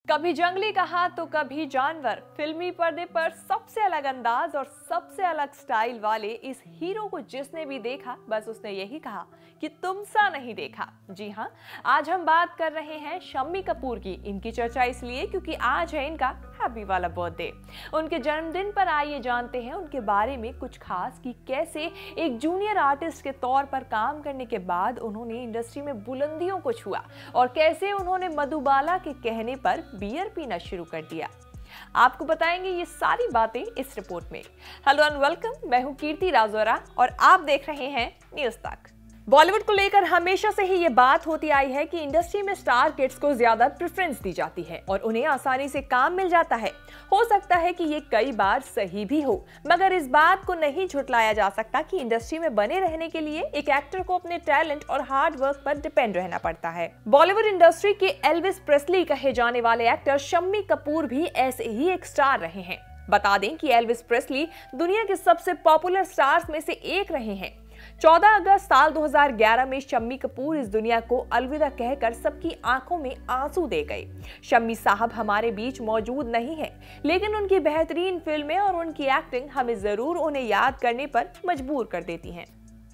कभी जंगली कहा तो कभी जानवर। फिल्मी पर्दे पर सबसे अलग अंदाज और सबसे अलग स्टाइल वाले इस हीरो को जिसने भी देखा बस उसने यही कहा कि तुम सा नहीं देखा। जी हाँ, आज हम बात कर रहे हैं शम्मी कपूर की। इनकी चर्चा इसलिए क्योंकि आज है इनका हैप्पी वाला बर्थडे। उनके जन्मदिन पर आइए जानते हैं उनके बारे में कुछ खास कि कैसे एक जूनियर आर्टिस्ट के तौर पर काम करने के बाद उन्होंने इंडस्ट्री में बुलंदियों को छुआ और कैसे उन्होंने मधुबाला के कहने पर बियर पीना शुरू कर दिया। आपको बताएंगे ये सारी बातें इस रिपोर्ट में। हेलो एंड वेलकम, मैं हूं कीर्ति राजौरा और आप देख रहे हैं न्यूज़ तक। बॉलीवुड को लेकर हमेशा से ही ये बात होती आई है कि इंडस्ट्री में स्टार किड्स को ज्यादा प्रेफरेंस दी जाती है और उन्हें आसानी से काम मिल जाता है। हो सकता है कि ये कई बार सही भी हो, मगर इस बात को नहीं झुटलाया जा सकता कि इंडस्ट्री में बने रहने के लिए एक एक्टर को अपने टैलेंट और हार्ड वर्क पर डिपेंड रहना पड़ता है। बॉलीवुड इंडस्ट्री के एल्विस प्रेस्ली कहे जाने वाले एक्टर शम्मी कपूर भी ऐसे ही एक स्टार रहे हैं। बता दें कि एल्विस प्रेस्ली दुनिया के सबसे पॉपुलर स्टार्स में से एक रहे हैं। 14 अगस्त साल 2011 में शम्मी कपूर इस दुनिया को अलविदा कहकर सबकी आंखों में आंसू दे गए। शम्मी साहब हमारे बीच मौजूद नहीं है, लेकिन उनकी बेहतरीन फिल्में और उनकी एक्टिंग हमें जरूर उन्हें याद करने पर मजबूर कर देती हैं।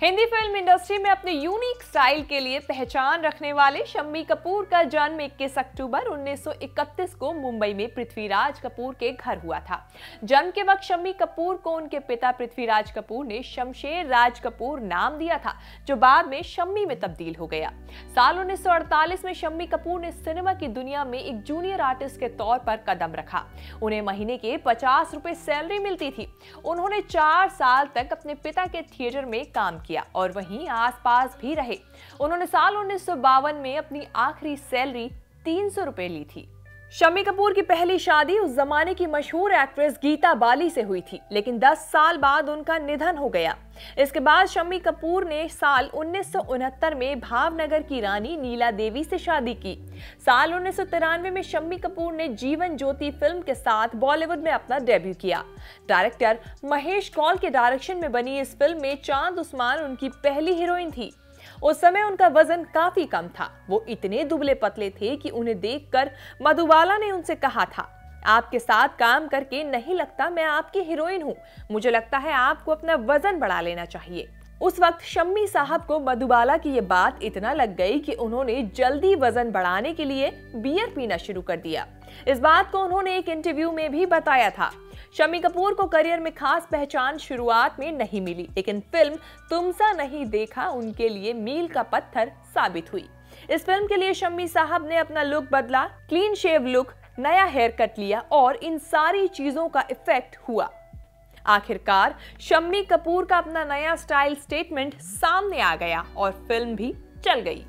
हिंदी फिल्म इंडस्ट्री में अपने यूनिक स्टाइल के लिए पहचान रखने वाले शम्मी कपूर का जन्म 21 अक्टूबर 1931 को मुंबई में पृथ्वीराज कपूर के घर हुआ था। जन्म के वक्त शम्मी कपूर को उनके पिता पृथ्वीराज कपूर ने शमशेर राज कपूर नाम दिया था, जो बाद में शम्मी में तब्दील हो गया। साल 1948 में शम्मी कपूर ने सिनेमा की दुनिया में एक जूनियर आर्टिस्ट के तौर पर कदम रखा। उन्हें महीने के 50 रुपए सैलरी मिलती थी। उन्होंने 4 साल तक अपने पिता के थिएटर में काम किया और वहीं आसपास भी रहे। उन्होंने साल 1952 में अपनी आखिरी सैलरी 300 रुपए ली थी। शम्मी कपूर की पहली शादी उस जमाने की मशहूर एक्ट्रेस गीता बाली से हुई थी, लेकिन 10 साल बाद उनका निधन हो गया। इसके बाद शम्मी कपूर ने साल 1969 में भावनगर की रानी नीला देवी से शादी की। साल 1993 में शम्मी कपूर ने जीवन ज्योति फिल्म के साथ बॉलीवुड में अपना डेब्यू किया। डायरेक्टर महेश कौल के डायरेक्शन में बनी इस फिल्म में चांद उस्मान उनकी पहली हीरोइन थी। उस समय उनका वजन काफी कम था। वो इतने दुबले पतले थे कि उन्हें देखकर मधुबाला ने उनसे कहा था, आपके साथ काम करके नहीं लगता मैं आपकी हीरोइन हूँ, मुझे लगता है आपको अपना वजन बढ़ा लेना चाहिए। उस वक्त शम्मी साहब को मधुबाला की ये बात इतना लग गई कि उन्होंने जल्दी वजन बढ़ाने के लिए बियर पीना शुरू कर दिया। इस बात को उन्होंने एक इंटरव्यू में भी बताया था। शम्मी कपूर को करियर में खास पहचान शुरुआत में नहीं मिली, लेकिन फिल्म तुम सा नहीं देखा उनके लिए मील का पत्थर साबित हुई। इस फिल्म के लिए शम्मी साहब ने अपना लुक बदला, क्लीन शेव लुक, नया हेयर कट लिया और इन सारी चीजों का इफेक्ट हुआ। आखिरकार शम्मी कपूर का अपना नया स्टाइल स्टेटमेंट सामने आ गया और फिल्म भी चल गई।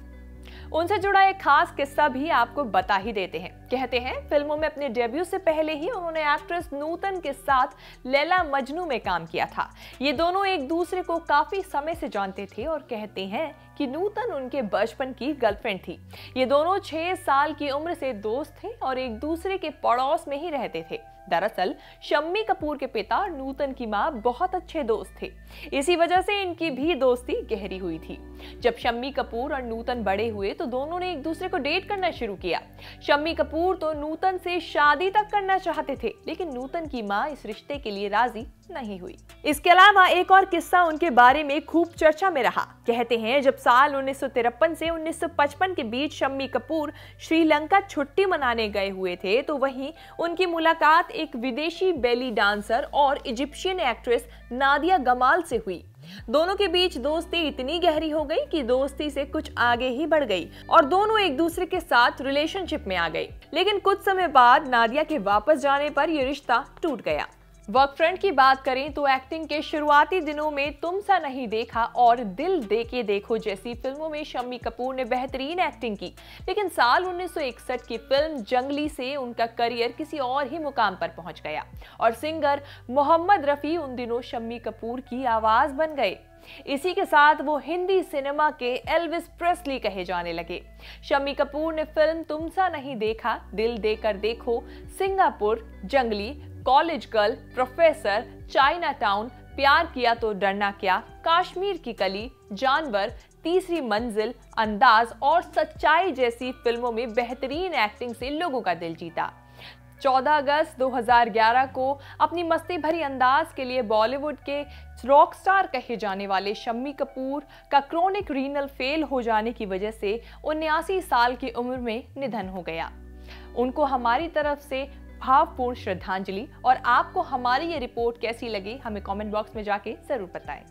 उनसे जुड़ा एक खास किस्सा भी आपको बता ही देते हैं। कहते हैं फिल्मों में अपने डेब्यू से पहले ही उन्होंने एक्ट्रेस नूतन के साथ लैला मजनू में काम किया था। ये दोनों एक दूसरे को काफी समय से जानते थे और कहते हैं कि नूतन उनके बचपन की गर्लफ्रेंड थी। ये दोनों 6 साल की उम्र से दोस्त थे और एक दूसरे के पड़ोस में ही रहते थे। दरअसल शम्मी कपूर के पिता और नूतन की मां बहुत अच्छे दोस्त थे। इसी वजह से इनकी भी दोस्ती गहरी हुई थी। जब शम्मी कपूर और नूतन बड़े हुए तो दोनों ने एक दूसरे को डेट करना शुरू किया। शम्मी कपूर तो नूतन से शादी तक करना चाहते थे, लेकिन नूतन की मां इस रिश्ते के लिए राजी नहीं हुई। इसके अलावा एक और किस्सा उनके बारे में खूब चर्चा में रहा। कहते हैं जब साल 1953 से 1955 के बीच शम्मी कपूर श्रीलंका छुट्टी मनाने गए हुए थे, तो वहीं उनकी मुलाकात एक विदेशी बेली डांसर और इजिप्शियन एक्ट्रेस नादिया गमाल से हुई। दोनों के बीच दोस्ती इतनी गहरी हो गई कि दोस्ती से कुछ आगे ही बढ़ गई और दोनों एक दूसरे के साथ रिलेशनशिप में आ गए। लेकिन कुछ समय बाद नादिया के वापस जाने पर यह रिश्ता टूट गया। वर्क फ्रंट की बात करें तो एक्टिंग के शुरुआती दिनों में तुम सा नहीं देखा और दिल दे के देखो जैसी फिल्मों में शम्मी कपूर ने बेहतरीन एक्टिंग की, लेकिन साल 1961 की फिल्म जंगली से उनका करियर किसी और ही मुकाम पर पहुंच गया और सिंगर मोहम्मद रफी उन दिनों शम्मी कपूर की आवाज बन गए। इसी के साथ वो हिंदी सिनेमा के एल्विस प्रेस्ली कहे जाने लगे। शम्मी कपूर ने फिल्म तुम सा नहीं देखा, दिल देकर देखो, सिंगापुर, जंगली, college girl, professor, China town, प्यार किया तो डरना क्या, कश्मीर की कली, जानवर, तीसरी मंजिल, अंदाज और सच्चाई जैसी फिल्मों में बेहतरीन एक्टिंग से लोगों का दिल जीता। 14 अगस्त 2011 को अपनी मस्ती भरी अंदाज के लिए बॉलीवुड के रॉक स्टार कहे जाने वाले शम्मी कपूर का क्रोनिक रीनल फेल हो जाने की वजह से 79 साल की उम्र में निधन हो गया। उनको हमारी तरफ से भावपूर्ण श्रद्धांजलि। और आपको हमारी ये रिपोर्ट कैसी लगी हमें कमेंट बॉक्स में जाके जरूर बताएं।